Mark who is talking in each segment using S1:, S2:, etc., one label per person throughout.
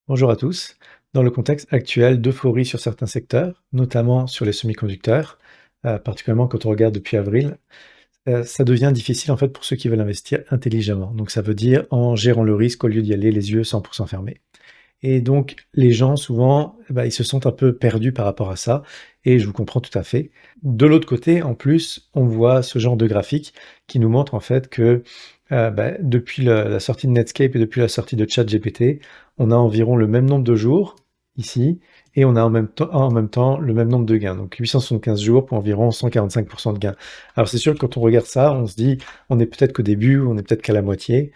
S1: Bonjour à tous. Dans le contexte actuel d'euphorie sur certains secteurs, notamment sur les semi-conducteurs, particulièrement quand on regarde depuis avril, ça devient difficile en fait pour ceux qui veulent investir intelligemment. Donc ça veut dire en gérant le risque au lieu d'y aller les yeux 100% fermés. Et donc les gens souvent, ils se sentent un peu perdus par rapport à ça et je vous comprends tout à fait. De l'autre côté, en plus, on voit ce genre de graphique qui nous montre en fait que, depuis la sortie de Netscape et depuis la sortie de ChatGPT, on a environ le même nombre de jours ici et on a en même temps le même nombre de gains. Donc 875 jours pour environ 145 de gains. Alors c'est sûr que quand on regarde ça, on se dit: «On est peut-être qu'au début, on est peut-être qu'à la moitié»,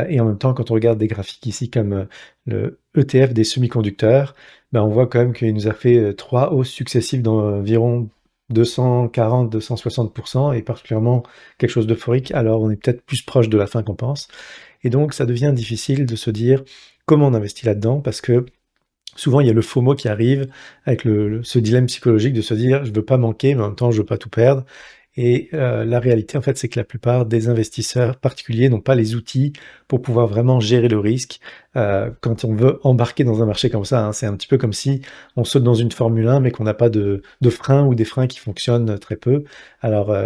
S1: et en même temps, quand on regarde des graphiques ici comme, le ETF des semi-conducteurs, on voit quand même qu'il nous a fait 3 hausses successives d'environ 240-260 et particulièrement quelque chose d'euphorique. Alors on est peut-être plus proche de la fin qu'on pense. Et donc ça devient difficile de se dire comment on investit là-dedans parce que souvent il y a le FOMO qui arrive avec ce dilemme psychologique de se dire je veux pas manquer, mais en même temps je veux pas tout perdre. Et la réalité, en fait, c'est que la plupart des investisseurs particuliers n'ont pas les outils pour pouvoir vraiment gérer le risque, quand on veut embarquer dans un marché comme ça, hein. C'est un petit peu comme si on saute dans une Formule 1, mais qu'on n'a pas de freins ou des freins qui fonctionnent très peu. Alors,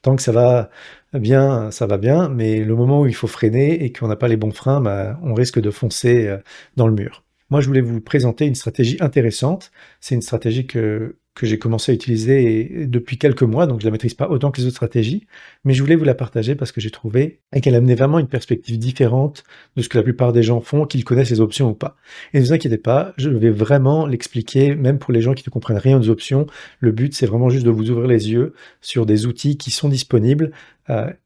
S1: tant que ça va bien, mais le moment où il faut freiner et qu'on n'a pas les bons freins, on risque de foncer, dans le mur. Moi, je voulais vous présenter une stratégie intéressante. C'est une stratégie que j'ai commencé à utiliser depuis quelques mois, donc je la maîtrise pas autant que les autres stratégies, mais je voulais vous la partager parce que j'ai trouvé qu'elle amenait vraiment une perspective différente de ce que la plupart des gens font, qu'ils connaissent les options ou pas. Et ne vous inquiétez pas, je vais vraiment l'expliquer, même pour les gens qui ne comprennent rien aux options. Le but, c'est vraiment juste de vous ouvrir les yeux sur des outils qui sont disponibles.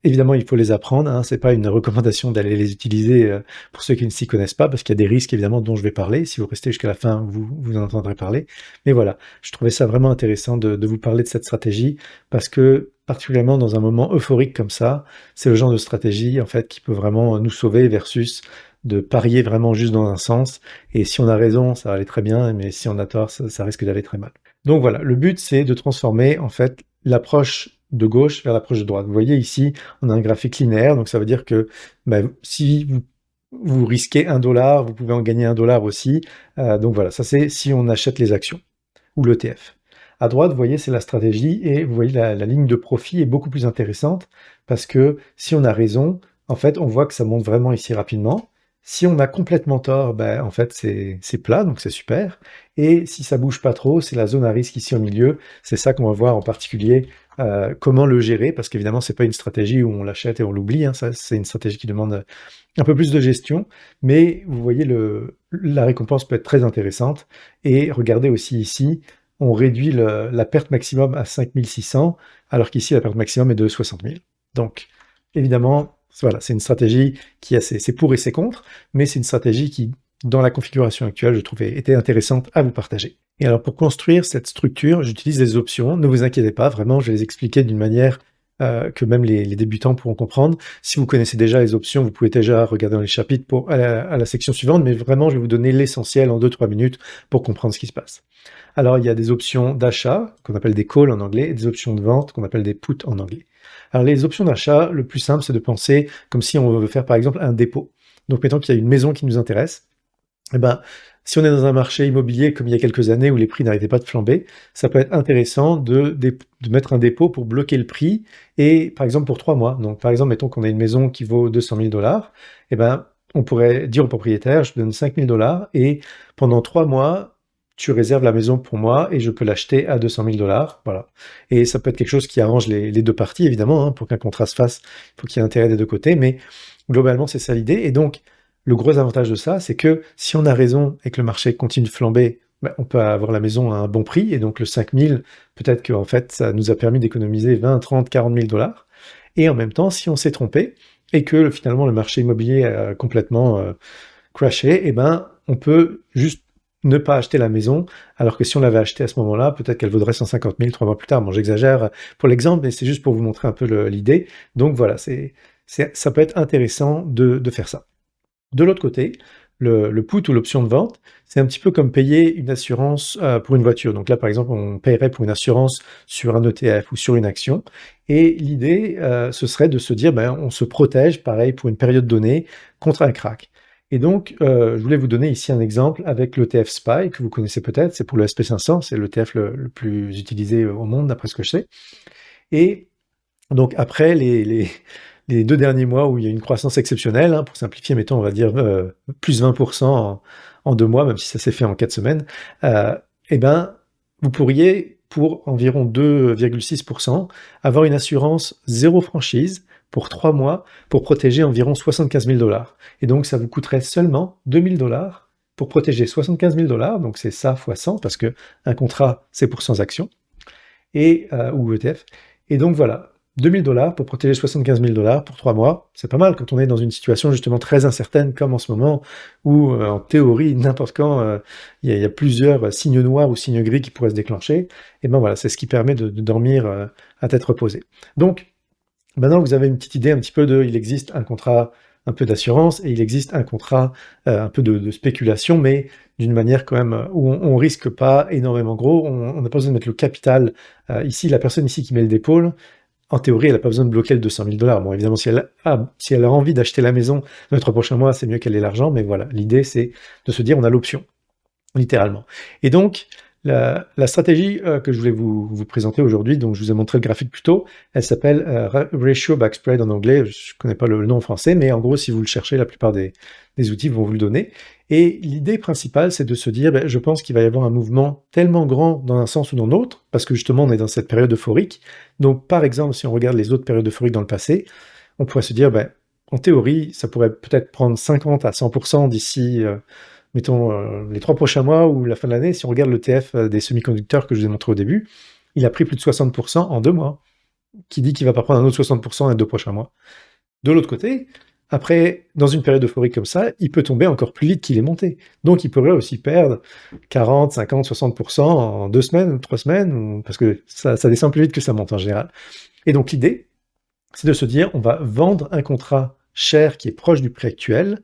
S1: Évidemment, il faut les apprendre, hein, c'est pas une recommandation d'aller les utiliser pour ceux qui ne s'y connaissent pas, parce qu'il y a des risques évidemment dont je vais parler. Si vous restez jusqu'à la fin, vous en entendrez parler. Mais voilà, je trouvais ça vraiment intéressant de vous parler de cette stratégie parce que, particulièrement dans un moment euphorique comme ça, c'est le genre de stratégie en fait qui peut vraiment nous sauver versus de parier vraiment juste dans un sens. Et si on a raison, ça va aller très bien, mais si on a tort, ça risque d'aller très mal. Donc voilà, le but c'est de transformer en fait l'approche de gauche vers l'approche de droite. Vous voyez ici, on a un graphique linéaire, donc ça veut dire que si vous risquez 1 $, vous pouvez en gagner 1 $ aussi. Donc voilà, ça c'est si on achète les actions ou l'ETF. À droite, vous voyez, c'est la stratégie et vous voyez la ligne de profit est beaucoup plus intéressante parce que si on a raison, en fait, on voit que ça monte vraiment ici rapidement. Si on a complètement tort, en fait, c'est plat, donc c'est super. Et si ça bouge pas trop, c'est la zone à risque ici au milieu. C'est ça qu'on va voir en particulier, comment le gérer, parce qu'évidemment, c'est pas une stratégie où on l'achète et on l'oublie, hein. Ça, c'est une stratégie qui demande un peu plus de gestion, mais vous voyez, la récompense peut être très intéressante. Et regardez aussi ici, on réduit la perte maximum à 5 600, alors qu'ici la perte maximum est de 60 000. Donc évidemment, voilà, c'est une stratégie qui a ses pour et ses contre, mais c'est une stratégie qui, dans la configuration actuelle, je trouvais était intéressante à vous partager. Et alors pour construire cette structure, j'utilise des options, ne vous inquiétez pas, vraiment, je vais les expliquer d'une manière que même les débutants pourront comprendre. Si vous connaissez déjà les options, vous pouvez déjà regarder dans les chapitres pour à la section suivante, mais vraiment, je vais vous donner l'essentiel en 2-3 minutes pour comprendre ce qui se passe. Alors, il y a des options d'achat, qu'on appelle des calls en anglais, et des options de vente, qu'on appelle des puts en anglais. Alors, les options d'achat, le plus simple, c'est de penser comme si on veut faire, par exemple, un dépôt. Donc, mettons qu'il y a une maison qui nous intéresse. Eh ben, si on est dans un marché immobilier comme il y a quelques années où les prix n'arrêtaient pas de flamber, ça peut être intéressant de mettre un dépôt pour bloquer le prix et par exemple pour 3 mois. Donc par exemple, mettons qu'on a une maison qui vaut 200 000 $, eh ben, on pourrait dire au propriétaire, je te donne 5 000 $ et pendant 3 mois, tu réserves la maison pour moi et je peux l'acheter à 200 000 $. Voilà. Et ça peut être quelque chose qui arrange les deux parties, évidemment, hein, pour qu'un contrat se fasse, il faut qu'il y ait intérêt des deux côtés, mais globalement, c'est ça l'idée. Et donc, le gros avantage de ça, c'est que si on a raison et que le marché continue de flamber, on peut avoir la maison à un bon prix, et donc le 5000, peut-être qu'en fait, ça nous a permis d'économiser 20, 30, 40 000 $. Et en même temps, si on s'est trompé, et que finalement le marché immobilier a complètement crashé, on peut juste ne pas acheter la maison, alors que si on l'avait achetée à ce moment-là, peut-être qu'elle vaudrait 150 000 3 mois plus tard. Bon, j'exagère pour l'exemple, mais c'est juste pour vous montrer un peu l'idée. Donc voilà, ça peut être intéressant de faire ça. De l'autre côté, le put ou l'option de vente, c'est un petit peu comme payer une assurance pour une voiture. Donc là, par exemple, on paierait pour une assurance sur un ETF ou sur une action. Et l'idée, ce serait de se dire, on se protège, pareil, pour une période donnée, contre un crack. Et donc, je voulais vous donner ici un exemple avec l'ETF SPY, que vous connaissez peut-être, c'est pour le SP500, c'est l'ETF le plus utilisé au monde, d'après ce que je sais. Et donc après les 2 derniers mois où il y a une croissance exceptionnelle, hein, pour simplifier, mettons, on va dire, plus 20% en 2 mois, même si ça s'est fait en 4 semaines, heu, et ben, vous pourriez, pour environ 2,6 % avoir une assurance 0 franchise pour 3 mois, pour protéger environ 75 000 $. Et donc ça vous coûterait seulement 2 000 $ pour protéger 75 000 $, donc c'est ça fois 100 parce qu'un contrat, c'est pour 100 actions et ou ETF. Et donc voilà, 2 000 $ pour protéger 75 000 $ pour 3 mois, c'est pas mal quand on est dans une situation justement très incertaine comme en ce moment où, en théorie, n'importe quand, il y a plusieurs signes noirs ou signes gris qui pourraient se déclencher. Et ben voilà, c'est ce qui permet de dormir, à tête reposée. Donc maintenant vous avez une petite idée un petit peu il existe un contrat un peu d'assurance et il existe un contrat, un peu de spéculation, mais d'une manière quand même, où on risque pas énormément gros. On n'a pas besoin de mettre le capital. Ici, la personne ici qui met le dépôt, en théorie, elle a pas besoin de bloquer le 200 000 $. Bon, évidemment, si elle a envie d'acheter la maison dans les 3 prochains mois, c'est mieux qu'elle ait l'argent, mais voilà, l'idée, c'est de se dire: «On a l'option». Littéralement. Et donc, la stratégie que je voulais vous présenter aujourd'hui, donc je vous ai montré le graphique plus tôt, elle s'appelle Ratio Back Spread en anglais, je ne connais pas le nom en français, mais en gros, si vous le cherchez, la plupart des outils vont vous le donner. Et l'idée principale, c'est de se dire, ben, je pense qu'il va y avoir un mouvement tellement grand dans un sens ou dans l'autre, parce que justement, on est dans cette période euphorique. Donc, par exemple, si on regarde les autres périodes euphoriques dans le passé, on pourrait se dire, ben, en théorie, ça pourrait peut-être prendre 50 à 100% d'ici mettons, les 3 prochains mois ou la fin de l'année. Si on regarde l'ETF des semi-conducteurs que je vous ai montré au début, il a pris plus de 60% en 2 mois. Qui dit qu'il va pas prendre un autre 60% dans les 2 prochains mois? De l'autre côté, après, dans une période euphorique comme ça, il peut tomber encore plus vite qu'il est monté. Donc il pourrait aussi perdre 40, 50, 60% en 2 semaines ou 3 semaines, parce que ça descend plus vite que ça monte en général. Et donc l'idée, c'est de se dire, on va vendre un contrat cher qui est proche du prix actuel,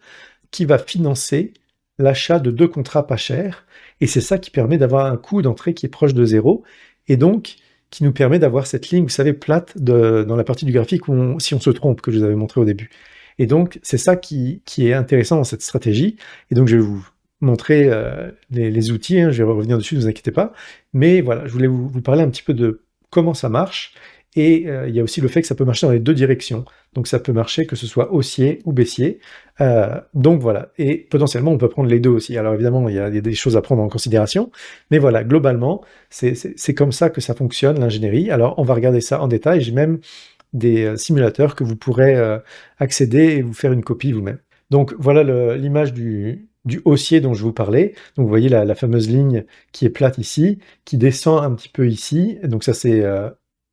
S1: qui va financer l'achat de 2 contrats pas chers, et c'est ça qui permet d'avoir un coût d'entrée qui est proche de 0, et donc qui nous permet d'avoir cette ligne, vous savez, plate dans la partie du graphique où si on se trompe, que je vous avais montré au début. Et donc c'est ça qui est intéressant dans cette stratégie, et donc je vais vous montrer les outils, hein, je vais revenir dessus, ne vous inquiétez pas, mais voilà, je voulais vous parler un petit peu de comment ça marche, et il y a aussi le fait que ça peut marcher dans les 2 directions. Donc ça peut marcher que ce soit haussier ou baissier. Donc voilà, et potentiellement on peut prendre les 2 aussi. Alors évidemment, il y a des choses à prendre en considération, mais voilà, globalement, c'est comme ça que ça fonctionne l'ingénierie. Alors on va regarder ça en détail. J'ai même des simulateurs que vous pourrez accéder et vous faire une copie vous-même. Donc voilà l'image du haussier dont je vous parlais. Donc vous voyez la fameuse ligne qui est plate ici, qui descend un petit peu ici. Donc ça c'est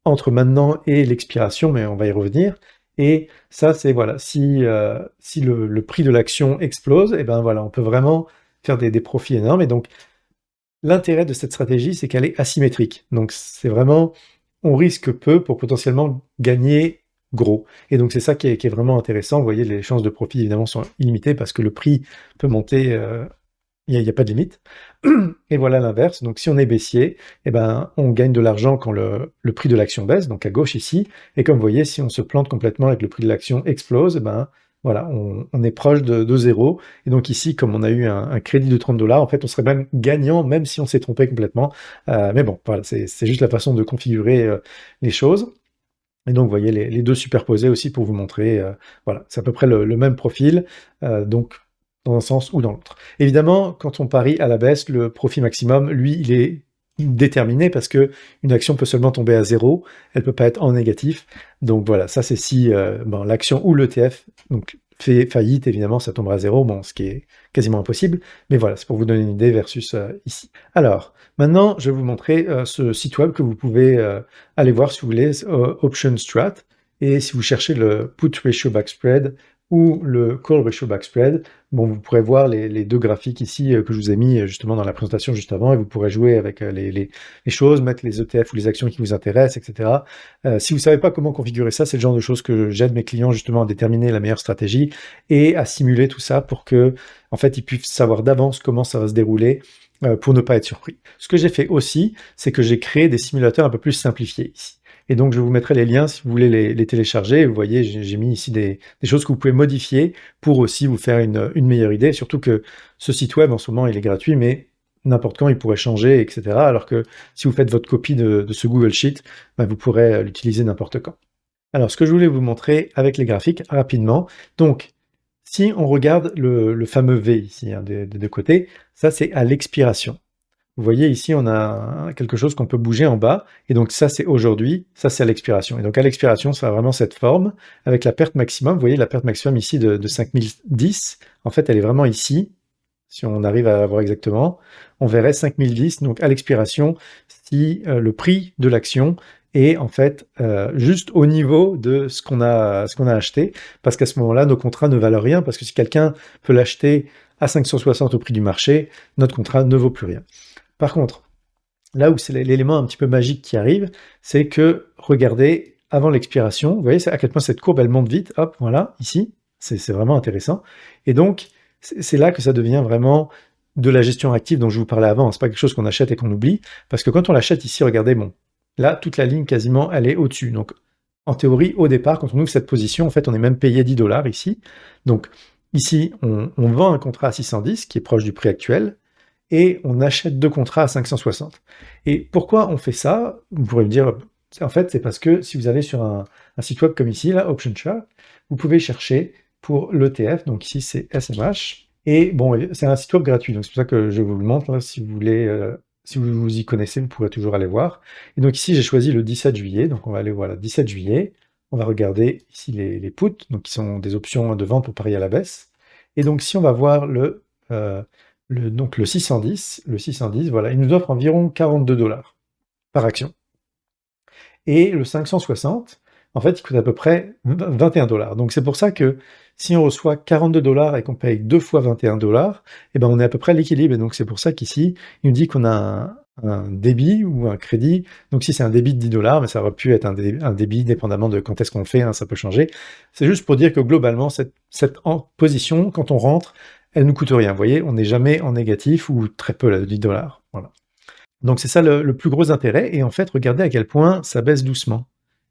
S1: entre maintenant et l'expiration, mais on va y revenir. Et ça, c'est voilà, si le prix de l'action explose, et ben voilà, on peut vraiment faire des profits énormes. Et donc, l'intérêt de cette stratégie, c'est qu'elle est asymétrique. Donc, c'est vraiment, on risque peu pour potentiellement gagner gros. Et donc, c'est ça qui est vraiment intéressant. Vous voyez, les chances de profit, évidemment, sont illimitées parce que le prix peut monter il y a pas de limite. Et voilà l'inverse, donc si on est baissier, eh ben, on gagne de l'argent quand le prix de l'action baisse, donc à gauche ici, et comme vous voyez, si on se plante complètement et que le prix de l'action explose, eh ben, voilà, on est proche de 0. Et donc ici, comme on a eu un crédit de 30 $, en fait, on serait même gagnant, même si on s'est trompé complètement. Mais bon, voilà, c'est juste la façon de configurer les choses. Et donc, vous voyez les 2 superposés aussi pour vous montrer, voilà, c'est à peu près le même profil, donc dans un sens ou dans l'autre. Évidemment, quand on parie à la baisse, le profit maximum, lui, il est déterminé parce que une action peut seulement tomber à 0, elle peut pas être en négatif. Donc voilà, ça c'est si ben, l'action ou l'ETF donc fait faillite, évidemment, ça tombera à 0, bon, ce qui est quasiment impossible, mais voilà, c'est pour vous donner une idée versus ici. Alors, maintenant, je vais vous montrer ce site web que vous pouvez aller voir si vous voulez, Option Strat, et si vous cherchez le Put Ratio Back Spread ou le Call Ratio Back Spread, bon, vous pourrez voir les 2 graphiques ici que je vous ai mis justement dans la présentation juste avant, et vous pourrez jouer avec les choses, mettre les ETF ou les actions qui vous intéressent, etc. Si vous ne savez pas comment configurer ça, c'est le genre de choses que j'aide mes clients justement à déterminer la meilleure stratégie et à simuler tout ça pour que, en fait, ils puissent savoir d'avance comment ça va se dérouler pour ne pas être surpris. Ce que j'ai fait aussi, c'est que j'ai créé des simulateurs un peu plus simplifiés ici. Et donc je vous mettrai les liens si vous voulez les télécharger. Vous voyez, j'ai mis ici des choses que vous pouvez modifier pour aussi vous faire une meilleure idée, surtout que ce site web en ce moment il est gratuit, mais n'importe quand il pourrait changer, etc. Alors que si vous faites votre copie de ce Google Sheet, ben, vous pourrez l'utiliser n'importe quand. Alors ce que je voulais vous montrer avec les graphiques rapidement, donc si on regarde le fameux V ici, hein, des deux côtés, ça c'est à l'expiration. Vous voyez ici, on a quelque chose qu'on peut bouger en bas, et donc ça c'est aujourd'hui, ça c'est à l'expiration. Et donc à l'expiration, ça a vraiment cette forme, avec la perte maximum. Vous voyez la perte maximum ici de 5010, en fait elle est vraiment ici, si on arrive à la voir exactement, on verrait 5010, donc à l'expiration, si le prix de l'action est en fait juste au niveau de ce qu'on a acheté, parce qu'à ce moment-là, nos contrats ne valent rien, parce que si quelqu'un peut l'acheter à 560 au prix du marché, notre contrat ne vaut plus rien. Par contre, là où c'est l'élément un petit peu magique qui arrive, c'est que, regardez, avant l'expiration, vous voyez à quel point cette courbe, elle monte vite, hop, voilà, ici, c'est vraiment intéressant. Et donc, c'est là que ça devient vraiment de la gestion active dont je vous parlais avant, c'est pas quelque chose qu'on achète et qu'on oublie, parce que quand on l'achète ici, regardez, bon, là, toute la ligne quasiment, elle est au-dessus. Donc, en théorie, au départ, quand on ouvre cette position, en fait, on est même payé 10 $ ici. Donc, ici, on vend un contrat à 610, qui est proche du prix actuel, et on achète 2 contrats à 560. Et pourquoi on fait ça? Vous pourrez me dire, en fait, c'est parce que si vous allez sur un site web comme ici, là, Option Chart, vous pouvez chercher pour l'ETF, donc ici c'est SMH, et bon, c'est un site web gratuit, donc c'est pour ça que je vous le montre, là, si vous voulez, si vous vous y connaissez, vous pourrez toujours aller voir. Et donc ici, j'ai choisi le 17 juillet, donc on va aller voir le 17 juillet, on va regarder ici les puts, donc qui sont des options de vente pour parier à la baisse. Et donc si on va voir donc le 610, voilà, il nous offre environ 42 $ par action. Et le 560, en fait, il coûte à peu près 21 $. Donc c'est pour ça que si on reçoit 42 $ et qu'on paye 2 fois 21 $, eh ben on est à peu près à l'équilibre. Et donc c'est pour ça qu'ici, il nous dit qu'on a un débit ou un crédit. Donc si c'est un débit de 10 $, mais ça aurait pu être un débit dépendamment de quand est-ce qu'on le fait, hein, ça peut changer. C'est juste pour dire que globalement, cette position, quand on rentre, elle ne nous coûte rien. Vous voyez, on n'est jamais en négatif ou très peu, là, de 10 $. Voilà. Donc c'est ça le plus gros intérêt. Et en fait, regardez à quel point ça baisse doucement.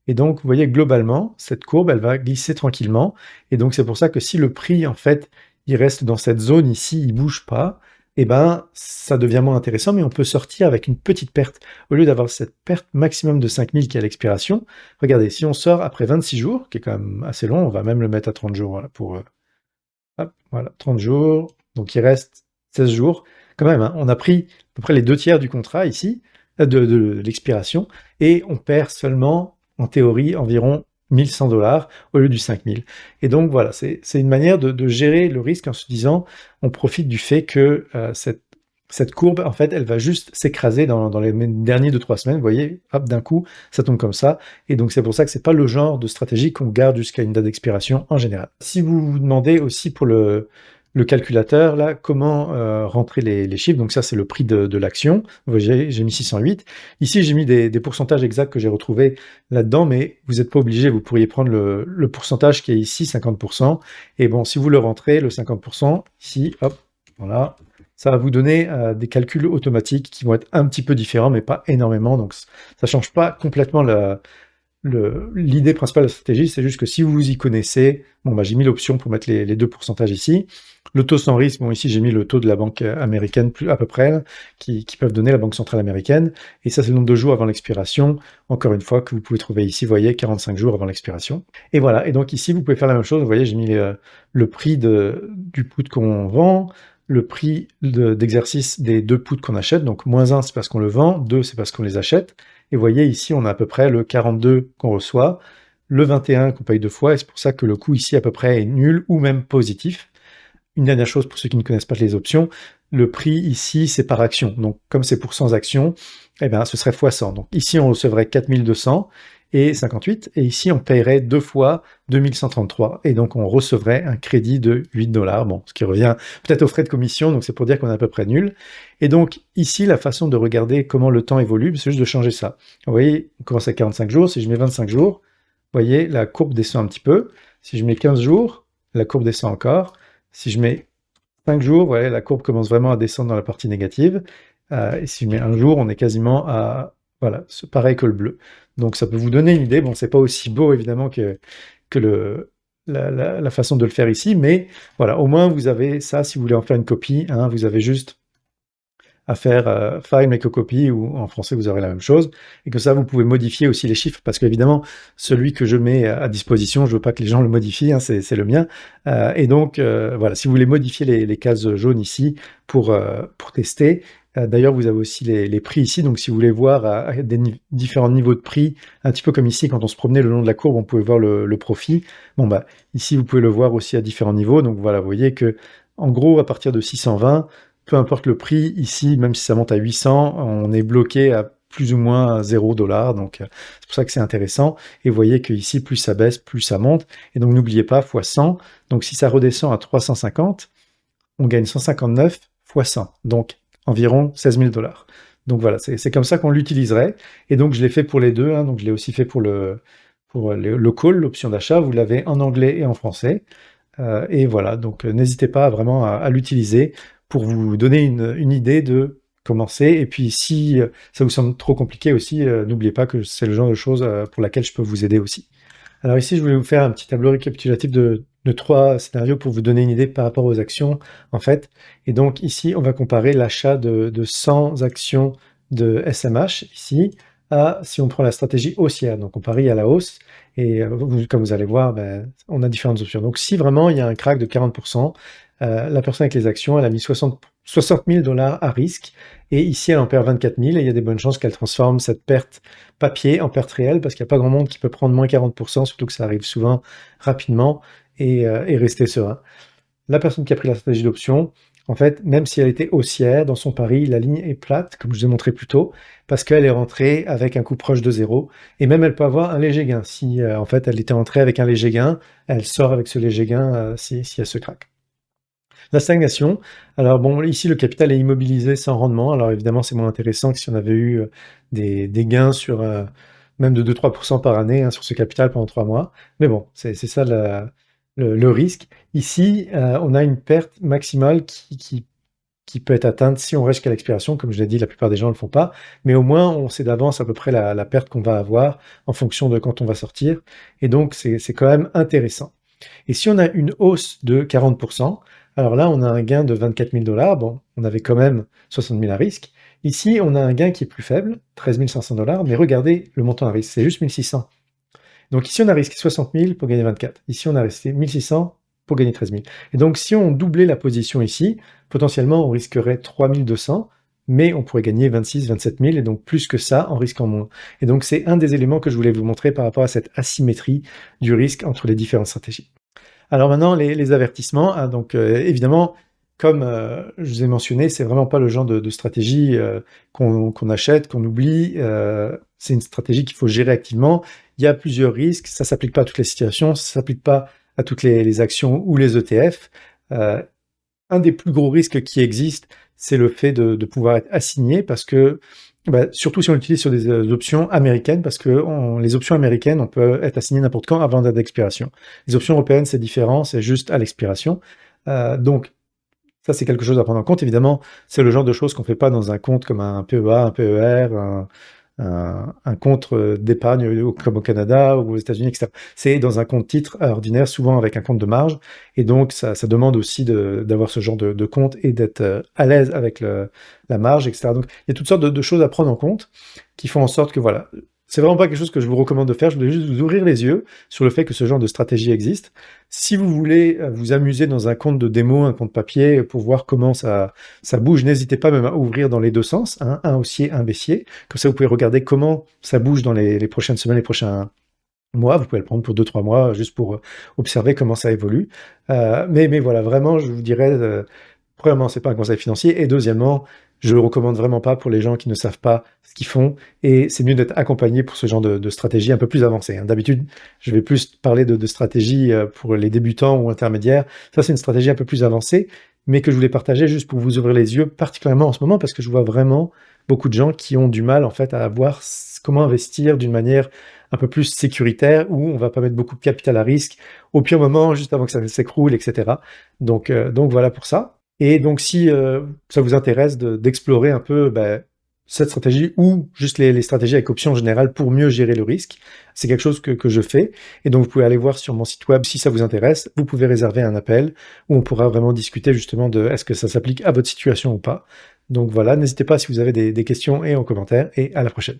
S1: Et donc, vous voyez, globalement, cette courbe, elle va glisser tranquillement. Et donc, c'est pour ça que si le prix, en fait, il reste dans cette zone ici, il bouge pas, eh ben, ça devient moins intéressant, mais on peut sortir avec une petite perte. Au lieu d'avoir cette perte maximum de 5000 qui est à l'expiration, regardez, si on sort après 26 jours, qui est quand même assez long, on va même le mettre à 30 jours, voilà, pour... hop, voilà, 30 jours, donc il reste 16 jours. Quand même, hein, on a pris à peu près les 2 tiers du contrat ici, de l'expiration, et on perd seulement, en théorie, environ 1100 $ au lieu du 5000. Et donc voilà, c'est une manière de gérer le risque en se disant, on profite du fait que cette courbe, en fait, elle va juste s'écraser dans les derniers 2-3 semaines. Vous voyez, hop, d'un coup, ça tombe comme ça. Et donc c'est pour ça que c'est pas le genre de stratégie qu'on garde jusqu'à une date d'expiration en général. Si vous vous demandez aussi pour le calculateur, là, comment rentrer les chiffres, donc ça c'est le prix de l'action, j'ai mis 608. Ici j'ai mis des pourcentages exacts que j'ai retrouvés là-dedans, mais vous n'êtes pas obligé, vous pourriez prendre le pourcentage qui est ici, 50%, et bon, si vous le rentrez, le 50%, ici, hop, voilà, ça va vous donner des calculs automatiques qui vont être un petit peu différents, mais pas énormément, donc ça ne change pas complètement l'idée principale de la stratégie, c'est juste que si vous vous y connaissez, bon, bah, j'ai mis l'option pour mettre les 2 pourcentages ici. Le taux sans risque, bon, ici j'ai mis le taux de la banque américaine, à peu près, qui peuvent donner la Banque centrale américaine. Et ça, c'est le nombre de jours avant l'expiration, encore une fois, que vous pouvez trouver ici, vous voyez, 45 jours avant l'expiration. Et voilà, et donc ici, vous pouvez faire la même chose, vous voyez, j'ai mis le prix du put qu'on vend, le prix d'exercice des 2 puts qu'on achète, donc -1 c'est parce qu'on le vend, 2 c'est parce qu'on les achète, et vous voyez ici on a à peu près le 42 qu'on reçoit, le 21 qu'on paye 2 fois, et c'est pour ça que le coût ici à peu près est nul ou même positif. Une dernière chose pour ceux qui ne connaissent pas les options, le prix ici c'est par action, donc comme c'est pour 100 actions, eh bien ce serait fois 100, donc ici on recevrait 4200 et 58, et ici on paierait 2 fois 2133, et donc on recevrait un crédit de 8 $, bon, ce qui revient peut-être aux frais de commission, donc c'est pour dire qu'on est à peu près nul. Et donc ici, la façon de regarder comment le temps évolue, c'est juste de changer ça. Vous voyez, on commence à 45 jours, si je mets 25 jours, vous voyez, la courbe descend un petit peu. Si je mets 15 jours, la courbe descend encore. Si je mets 5 jours, vous voyez, la courbe commence vraiment à descendre dans la partie négative. Et si je mets un jour, on est quasiment à Voilà, c'est pareil que le bleu. Donc ça peut vous donner une idée. Bon, c'est pas aussi beau évidemment que la façon de le faire ici, mais voilà, au moins vous avez ça si vous voulez en faire une copie, hein, vous avez juste à faire file make a copy, ou en français vous aurez la même chose, et que ça vous pouvez modifier aussi les chiffres, parce qu'évidemment celui que je mets à disposition, je veux pas que les gens le modifient, hein, c'est le mien, et donc voilà, si vous voulez modifier les cases jaunes ici pour tester, d'ailleurs vous avez aussi les prix ici, donc si vous voulez voir à différents niveaux de prix, un petit peu comme ici quand on se promenait le long de la courbe, on pouvait voir le profit, bon bah ici vous pouvez le voir aussi à différents niveaux, donc voilà, vous voyez que en gros à partir de 620, peu importe le prix, ici, même si ça monte à 800, on est bloqué à plus ou moins 0 $, donc c'est pour ça que c'est intéressant. Et vous voyez qu'ici, plus ça baisse, plus ça monte. Et donc n'oubliez pas, fois 100, donc si ça redescend à 350, on gagne 159 fois 100, donc environ 16 000 $. Donc voilà, c'est comme ça qu'on l'utiliserait. Et donc je l'ai fait pour les deux, hein, donc je l'ai aussi fait pour le call, l'option d'achat, vous l'avez en anglais et en français. Et voilà, donc n'hésitez pas vraiment à l'utiliser pour vous donner une idée de commencer. Et puis si ça vous semble trop compliqué aussi, n'oubliez pas que c'est le genre de choses pour laquelle je peux vous aider aussi. Alors ici, je voulais vous faire un petit tableau récapitulatif de 3 scénarios pour vous donner une idée par rapport aux actions, en fait. Et donc ici, on va comparer l'achat de 100 actions de SMH, ici, à si on prend la stratégie haussière. Donc on parie à la hausse, et comme vous allez voir, ben, on a différentes options. Donc si vraiment il y a un crack de 40%, la personne avec les actions, elle a mis 60 000 $ à risque, et ici elle en perd 24 000, et il y a des bonnes chances qu'elle transforme cette perte papier en perte réelle, parce qu'il n'y a pas grand monde qui peut prendre moins 40%, surtout que ça arrive souvent rapidement, et rester serein. La personne qui a pris la stratégie d'option, en fait, même si elle était haussière, dans son pari, la ligne est plate, comme je vous ai montré plus tôt, parce qu'elle est rentrée avec un coût proche de zéro, et même elle peut avoir un léger gain. Si en fait elle était rentrée avec un léger gain, elle sort avec ce léger gain si elle se craque. La stagnation, alors bon, ici le capital est immobilisé sans rendement, alors évidemment c'est moins intéressant que si on avait eu des gains sur même de 2-3% par année, hein, sur ce capital pendant 3 mois, mais bon, c'est ça le risque. Ici, on a une perte maximale qui peut être atteinte si on reste jusqu'à l'expiration, comme je l'ai dit, la plupart des gens ne le font pas, mais au moins on sait d'avance à peu près la perte qu'on va avoir en fonction de quand on va sortir, et donc c'est quand même intéressant. Et si on a une hausse de 40%, alors là, on a un gain de 24 000 $. Bon, on avait quand même 60 000 à risque. Ici, on a un gain qui est plus faible, 13 500 $, mais regardez le montant à risque, c'est juste 1 600. Donc ici, on a risqué 60 000 pour gagner 24. Ici, on a resté 1 600 pour gagner 13 000. Et donc, si on doublait la position ici, potentiellement, on risquerait 3 200, mais on pourrait gagner 26 27 000, et donc plus que ça en risquant moins. Et donc, c'est un des éléments que je voulais vous montrer par rapport à cette asymétrie du risque entre les différentes stratégies. Alors maintenant, les avertissements, hein, donc évidemment, comme je vous ai mentionné, c'est vraiment pas le genre de stratégie qu'on achète, qu'on oublie. C'est une stratégie qu'il faut gérer activement. Il y a plusieurs risques, ça s'applique pas à toutes les situations, ça s'applique pas à toutes les actions ou les ETF. Un des plus gros risques qui existent, c'est le fait de pouvoir être assigné, parce que surtout si on l'utilise sur des options américaines, parce que les options américaines, on peut être assigné n'importe quand avant date d'expiration. Les options européennes, c'est différent, c'est juste à l'expiration. Donc, ça, c'est quelque chose à prendre en compte. Évidemment, c'est le genre de choses qu'on ne fait pas dans un compte comme un PEA, un PER, un compte d'épargne comme au Canada ou aux États-Unis, etc. C'est dans un compte titre ordinaire, souvent avec un compte de marge, et donc ça demande aussi d'avoir ce genre de compte et d'être à l'aise avec la marge, etc. Donc il y a toutes sortes de choses à prendre en compte qui font en sorte que voilà, c'est vraiment pas quelque chose que je vous recommande de faire, je voulais juste vous ouvrir les yeux sur le fait que ce genre de stratégie existe. Si vous voulez vous amuser dans un compte de démo, un compte papier, pour voir comment ça bouge, n'hésitez pas même à ouvrir dans les deux sens, hein, un haussier, un baissier. Comme ça, vous pouvez regarder comment ça bouge dans les prochaines semaines, les prochains mois. Vous pouvez le prendre pour 2-3 mois, juste pour observer comment ça évolue. Mais voilà, vraiment, je vous dirais, premièrement, c'est pas un conseil financier, et deuxièmement, je le recommande vraiment pas pour les gens qui ne savent pas ce qu'ils font, et c'est mieux d'être accompagné pour ce genre de stratégie un peu plus avancée, hein. D'habitude, je vais plus parler de stratégie pour les débutants ou intermédiaires. Ça, c'est une stratégie un peu plus avancée, mais que je voulais partager juste pour vous ouvrir les yeux, particulièrement en ce moment, parce que je vois vraiment beaucoup de gens qui ont du mal, en fait, à voir comment investir d'une manière un peu plus sécuritaire, où on va pas mettre beaucoup de capital à risque au pire moment, juste avant que ça s'écroule, etc. Donc voilà pour ça. Et donc si ça vous intéresse d'explorer un peu cette stratégie ou juste les stratégies avec option générale pour mieux gérer le risque. C'est quelque chose que je fais et donc vous pouvez aller voir sur mon site web si ça vous intéresse. Vous pouvez réserver un appel où on pourra vraiment discuter justement de est-ce que ça s'applique à votre situation ou pas. Donc voilà, n'hésitez pas si vous avez des questions et en commentaire et à la prochaine.